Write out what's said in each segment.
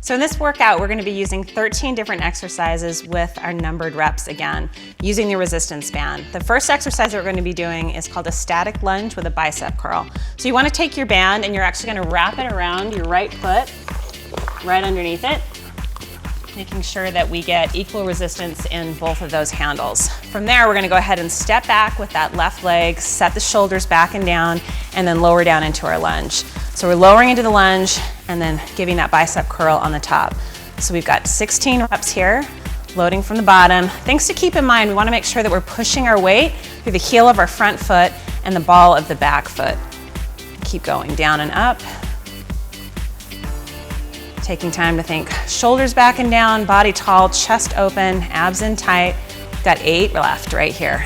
So in this workout, we're going to be using 13 different exercises with our numbered reps again, using the resistance band. The first exercise that we're going to be doing is called a static lunge with a bicep curl. So you want to take your band and you're actually going to wrap it around your right foot, right underneath it, making sure that we get equal resistance in both of those handles. From there, we're going to go ahead and step back with that left leg, set the shoulders back and down, and then lower down into our lunge. So we're lowering into the lunge and then giving that bicep curl on the top. So we've got 16 reps here, loading from the bottom. Things to keep in mind, we want to make sure that we're pushing our weight through the heel of our front foot and the ball of the back foot. Keep going down and up. Taking time to think, shoulders back and down, body tall, chest open, abs in tight. We've got 8 left right here.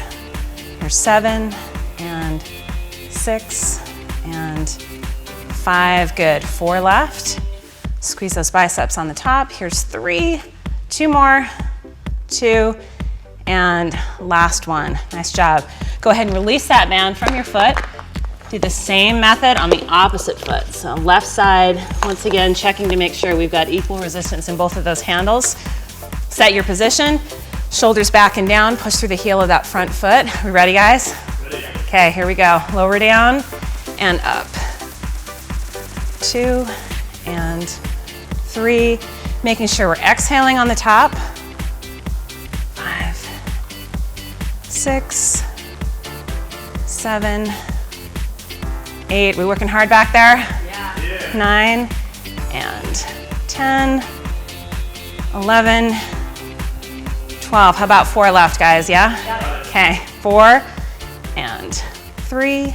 Here's 7 and 6 and 5, good. 4 left. Squeeze those biceps on the top. Here's 3, 2 more, 2, and last one. Nice job. Go ahead and release that band from your foot. Do the same method on the opposite foot. So left side, once again, checking to make sure we've got equal resistance in both of those handles. Set your position, shoulders back and down, push through the heel of that front foot. We ready, guys? Ready. Okay, here we go. Lower down and up. 2 and 3. Making sure we're exhaling on the top. 5, 6, 7, 8. We working hard back there? Yeah. 9 and 10, 11, 12. How about 4 left, guys? Yeah? Okay, 4 and 3,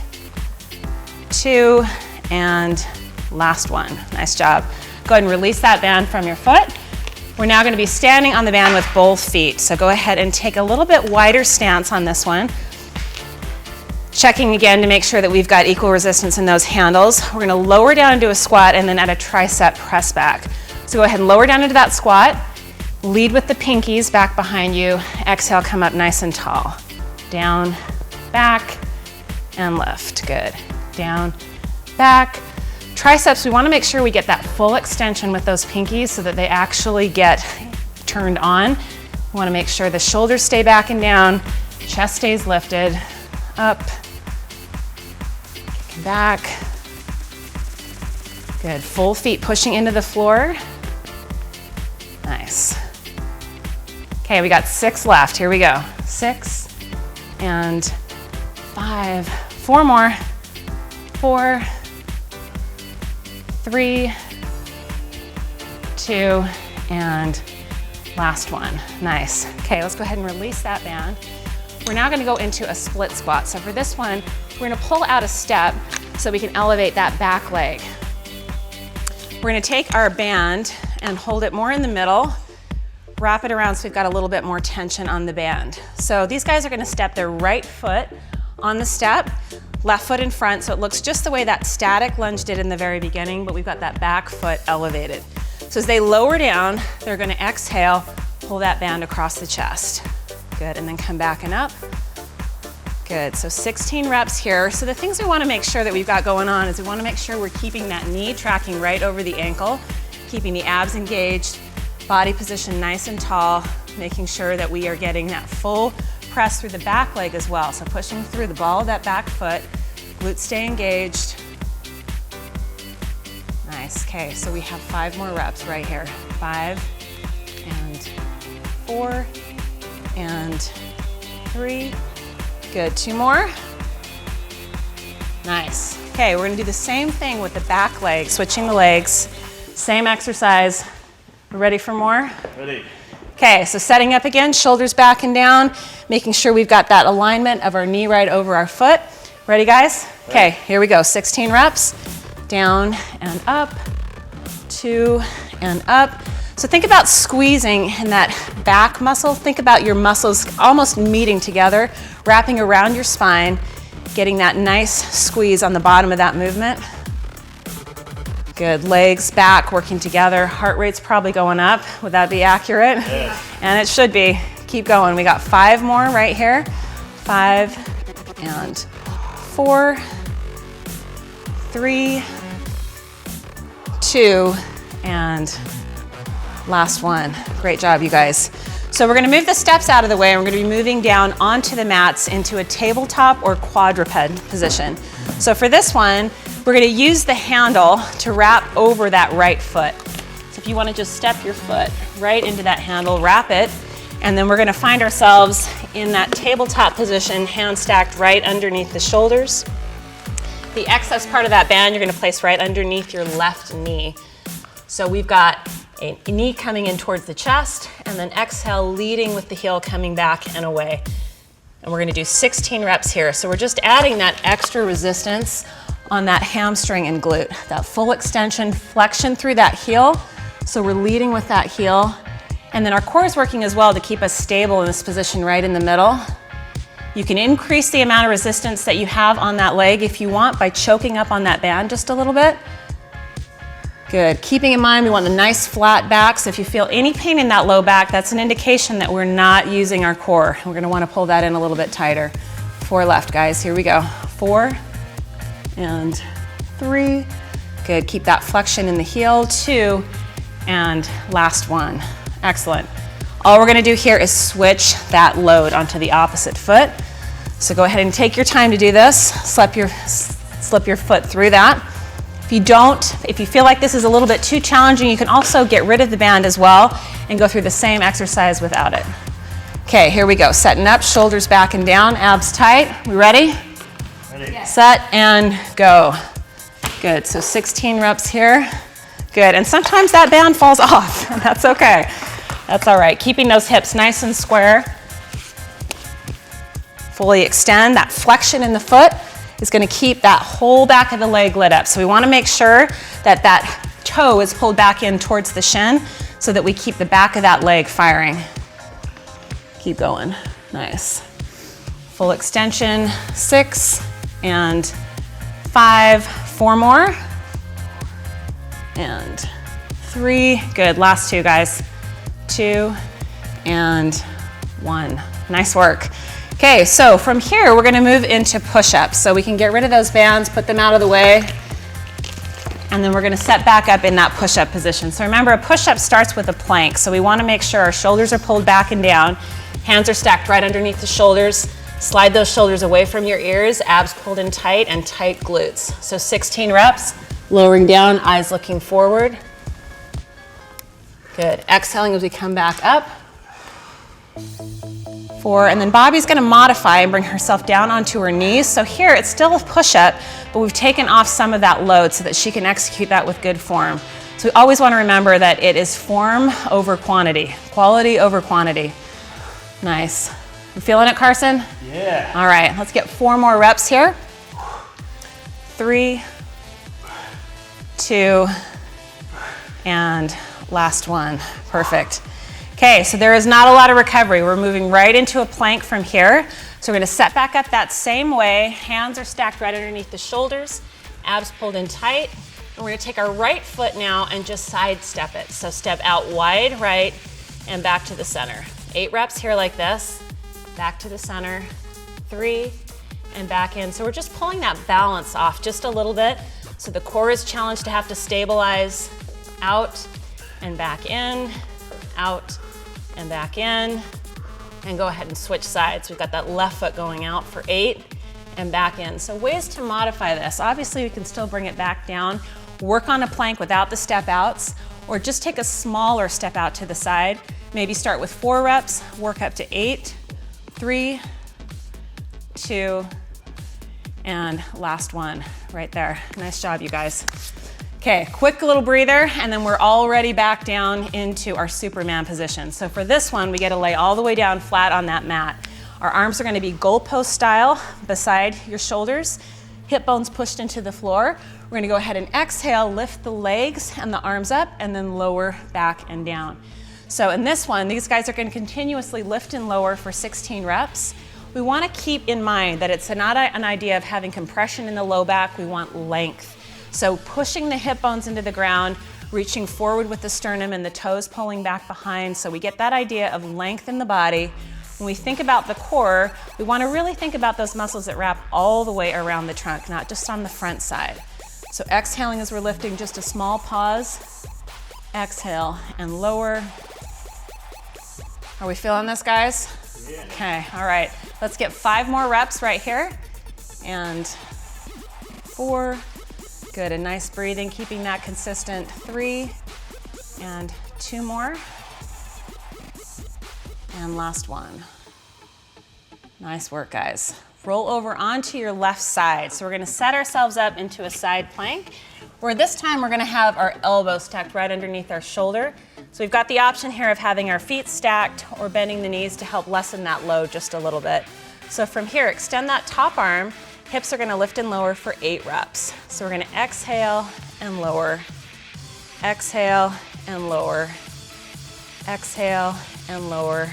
2, and last one. Nice job. Go ahead and release that band from your foot. We're now going to be standing on the band with both feet. So go ahead and take a little bit wider stance on this one. Checking again to make sure that we've got equal resistance in those handles. We're going to lower down into a squat and then at a tricep press back. So go ahead and lower down into that squat. Lead with the pinkies back behind you. Exhale, come up nice and tall. Down, back, and lift. Good. Down, back. Triceps, we want to make sure we get that full extension with those pinkies so that they actually get turned on. We want to make sure the shoulders stay back and down, chest stays lifted, up, back. Good. Full feet pushing into the floor. Nice. Okay, we got 6 left. Here we go. 6 and 5. 4 more. 4, 3, 2, and last one. Nice. Okay, let's go ahead and release that band. We're now going to go into a split squat. So for this one, we're going to pull out a step so we can elevate that back leg. We're going to take our band and hold it more in the middle, wrap it around so we've got a little bit more tension on the band. So these guys are going to step their right foot on the step, left foot in front, so it looks just the way that static lunge did in the very beginning, but we've got that back foot elevated. So as they lower down, they're going to exhale, pull that band across the chest. Good, and then come back and up. Good, so 16 reps here. So the things we want to make sure that we've got going on is we want to make sure we're keeping that knee tracking right over the ankle, keeping the abs engaged, body position nice and tall, making sure that we are getting that full press through the back leg as well. So pushing through the ball of that back foot, glutes stay engaged. Nice, okay, so we have 5 more reps right here. 5 and 4 and 3. Good, 2 more. Nice. Okay, we're gonna do the same thing with the back leg, switching the legs. Same exercise. We're ready for more? Ready. Okay, so setting up again, shoulders back and down, making sure we've got that alignment of our knee right over our foot. Ready, guys? Okay, here we go. 16 reps. Down and up, 2 and up. So think about squeezing in that back muscle. Think about your muscles almost meeting together, wrapping around your spine, getting that nice squeeze on the bottom of that movement. Good, legs back, working together. Heart rate's probably going up. Would that be accurate? Yes. And it should be. Keep going. We got 5 more right here. 5 and 4, 3, 2, and Last one. Great job, you guys. So we're gonna move the steps out of the way, and we're gonna be moving down onto the mats into a tabletop or quadruped position. So for this one, we're gonna use the handle to wrap over that right foot. So if you wanna just step your foot right into that handle, wrap it, and then we're gonna find ourselves in that tabletop position, hands stacked right underneath the shoulders. The excess part of that band you're gonna place right underneath your left knee. So we've got a knee coming in towards the chest, and then exhale, leading with the heel coming back and away. And we're gonna do 16 reps here. So we're just adding that extra resistance on that hamstring and glute. That full extension, flexion through that heel. So we're leading with that heel. And then our core is working as well to keep us stable in this position right in the middle. You can increase the amount of resistance that you have on that leg if you want by choking up on that band just a little bit. Good. Keeping in mind we want a nice flat back, so if you feel any pain in that low back, that's an indication that we're not using our core. We're going to want to pull that in a little bit tighter. 4 left, guys. Here we go. 4 and 3. Good. Keep that flexion in the heel. 2 and last one. Excellent. All we're going to do here is switch that load onto the opposite foot. So go ahead and take your time to do this. Slip your foot through that. If you feel like this is a little bit too challenging, you can also get rid of the band as well and go through the same exercise without it. Okay, here we go. Setting up, shoulders back and down, abs tight. We ready? Ready. Yes. Set and go. Good, so 16 reps here. Good, and sometimes that band falls off, and that's okay. That's all right. Keeping those hips nice and square. Fully extend. That flexion in the foot is going to keep that whole back of the leg lit up. So we want to make sure that that toe is pulled back in towards the shin so that we keep the back of that leg firing. Keep going. Nice. Full extension. 6 and 5. 4 more. And 3. Good. Last 2, guys. 2 and 1. Nice work. Okay, so from here, we're gonna move into push-ups. So we can get rid of those bands, put them out of the way, and then we're gonna set back up in that push-up position. So remember, a push-up starts with a plank. So we wanna make sure our shoulders are pulled back and down, hands are stacked right underneath the shoulders, slide those shoulders away from your ears, abs pulled in tight, and tight glutes. So 16 reps, lowering down, eyes looking forward. Good, exhaling as we come back up. 4, and then Bobby's gonna modify and bring herself down onto her knees. So here, it's still a push-up, but we've taken off some of that load so that she can execute that with good form. So we always wanna remember that it is form over quantity, quality over quantity. Nice. You feeling it, Carson? Yeah. All right, let's get 4 more reps here. 3, 2, and last one. Perfect. Okay, so there is not a lot of recovery. We're moving right into a plank from here. So we're gonna set back up that same way. Hands are stacked right underneath the shoulders, abs pulled in tight. And we're gonna take our right foot now and just sidestep it. So step out wide right and back to the center. 8 reps here like this. Back to the center. 3 and back in. So we're just pulling that balance off just a little bit. So the core is challenged to have to stabilize. Out and back in, out and back in, and go ahead and switch sides. We've got that left foot going out for 8 and back in. So ways to modify this. Obviously we can still bring it back down, work on a plank without the step outs, or just take a smaller step out to the side. Maybe start with 4 reps, work up to 8, 3, 2, and last one right there. Nice job, you guys. Okay, quick little breather, and then we're already back down into our Superman position. So for this one, we get to lay all the way down flat on that mat. Our arms are gonna be goalpost style beside your shoulders, hip bones pushed into the floor. We're gonna go ahead and exhale, lift the legs and the arms up, and then lower back and down. So in this one, these guys are gonna continuously lift and lower for 16 reps. We wanna keep in mind that it's not an idea of having compression in the low back, we want length. So pushing the hip bones into the ground, reaching forward with the sternum and the toes pulling back behind. So we get that idea of length in the body. When we think about the core, we want to really think about those muscles that wrap all the way around the trunk, not just on the front side. So exhaling as we're lifting, just a small pause. exhale, and lower. Are we feeling this, guys? Yeah. Okay, all right. Let's get 5 more reps right here. And 4, good, and nice breathing, keeping that consistent. 3, and 2 more. And last one. Nice work, guys. Roll over onto your left side. So we're gonna set ourselves up into a side plank, where this time we're gonna have our elbows tucked right underneath our shoulder. So we've got the option here of having our feet stacked or bending the knees to help lessen that load just a little bit. So from here, extend that top arm. Hips are gonna lift and lower for 8 reps. So we're gonna exhale and lower, exhale and lower, exhale and lower.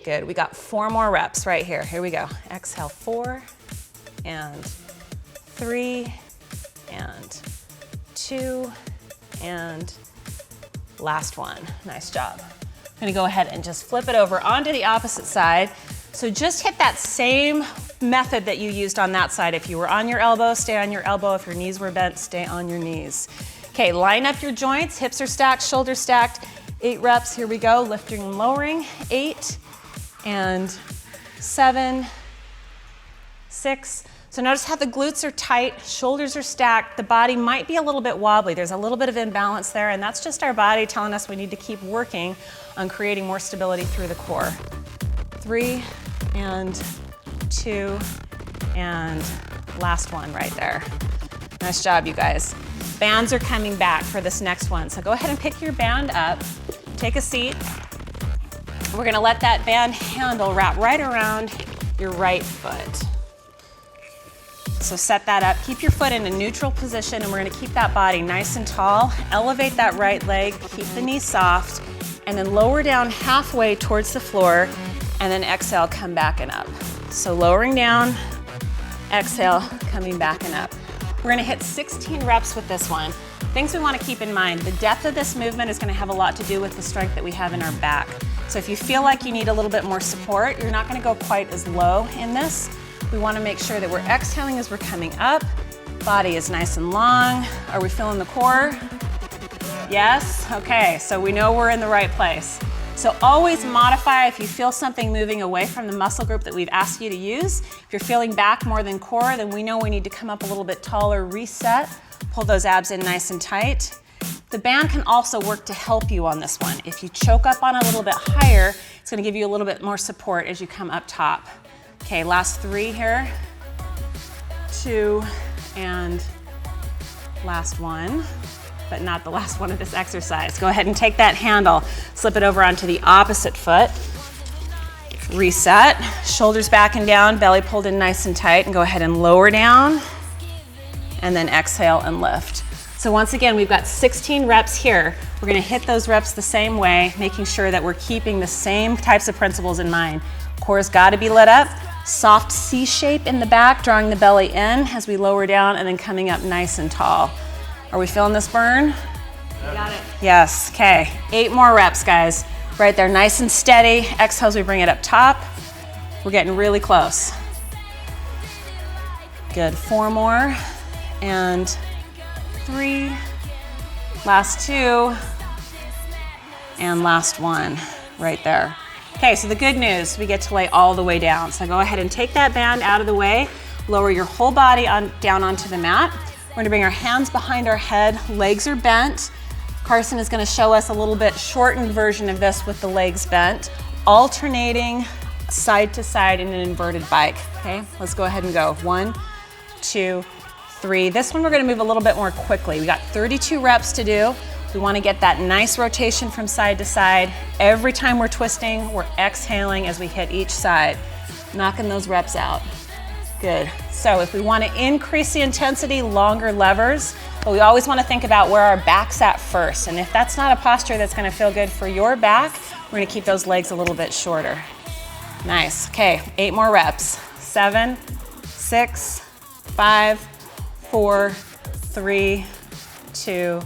Good, we got 4 more reps right here. Here we go. Exhale, 4, and 3, and 2, and last one. Nice job. I'm gonna go ahead and just flip it over onto the opposite side. So just hit that same method that you used on that side. If you were on your elbow, stay on your elbow. If your knees were bent, stay on your knees. Okay, line up your joints. Hips are stacked, shoulders stacked. 8 reps, here we go. Lifting and lowering. 8, and 7, 6. So notice how the glutes are tight, shoulders are stacked, the body might be a little bit wobbly. There's a little bit of imbalance there, and that's just our body telling us we need to keep working on creating more stability through the core. 3, and 2, and last one right there. Nice job, you guys. Bands are coming back for this next one. So go ahead and pick your band up, take a seat. We're gonna let that band handle wrap right around your right foot. So set that up, keep your foot in a neutral position, and we're gonna keep that body nice and tall. Elevate that right leg, keep the knee soft, and then lower down halfway towards the floor, and then exhale, come back and up. So lowering down, exhale, coming back and up. We're gonna hit 16 reps with this one. Things we wanna keep in mind, the depth of this movement is gonna have a lot to do with the strength that we have in our back. So if you feel like you need a little bit more support, you're not gonna go quite as low in this. We wanna make sure that we're exhaling as we're coming up. Body is nice and long. Are we feeling the core? Yes? Okay, so we know we're in the right place. So always modify if you feel something moving away from the muscle group that we've asked you to use. If you're feeling back more than core, then we know we need to come up a little bit taller, reset, pull those abs in nice and tight. The band can also work to help you on this one. If you choke up on a little bit higher, it's gonna give you a little bit more support as you come up top. Okay, last 3 here. 2, and last one, but not the last one of this exercise. Go ahead and take that handle, slip it over onto the opposite foot. Reset, shoulders back and down, belly pulled in nice and tight, and go ahead and lower down, and then exhale and lift. So once again, we've got 16 reps here. We're gonna hit those reps the same way, making sure that we're keeping the same types of principles in mind. Core's gotta be lit up, soft C shape in the back, drawing the belly in as we lower down and then coming up nice and tall. Are we feeling this burn? You got it. Yes, okay. 8 more reps, guys. Right there, nice and steady. Exhale as we bring it up top. We're getting really close. Good, 4 more, and 3, last 2, and last one, right there. Okay, so the good news, we get to lay all the way down. So go ahead and take that band out of the way, lower your whole body down onto the mat. We're gonna bring our hands behind our head, legs are bent. Carson is gonna show us a little bit shortened version of this with the legs bent, alternating side to side in an inverted bike, okay? Let's go ahead and go. 1, 2, 3. This one we're gonna move a little bit more quickly. We got 32 reps to do. We wanna get that nice rotation from side to side. Every time we're twisting, we're exhaling as we hit each side, knocking those reps out. Good. So if we wanna increase the intensity, longer levers, but we always wanna think about where our back's at first. And if that's not a posture that's gonna feel good for your back, we're gonna keep those legs a little bit shorter. Nice, okay, 8 more reps. 7, 6, 5, 4, 3, 2,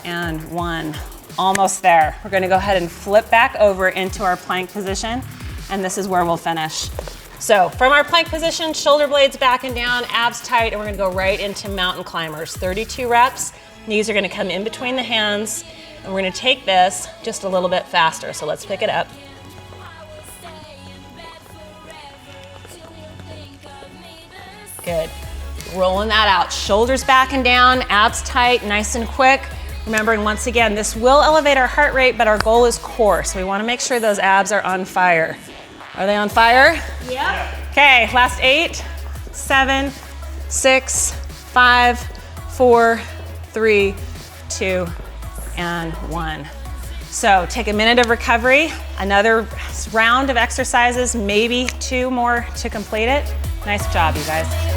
and 1. Almost there. We're gonna go ahead and flip back over into our plank position, and this is where we'll finish. So from our plank position, shoulder blades back and down, abs tight, and we're gonna go right into mountain climbers. 32 reps. Knees are gonna come in between the hands. And we're gonna take this just a little bit faster. So let's pick it up. Good. Rolling that out. Shoulders back and down, abs tight, nice and quick. Remembering once again, this will elevate our heart rate, but our goal is core. So we wanna make sure those abs are on fire. Are they on fire? Yeah. Okay, last 8, 7, 6, 5, 4, 3, 2, and 1. So take a minute of recovery, another round of exercises, maybe 2 more to complete it. Nice job, you guys.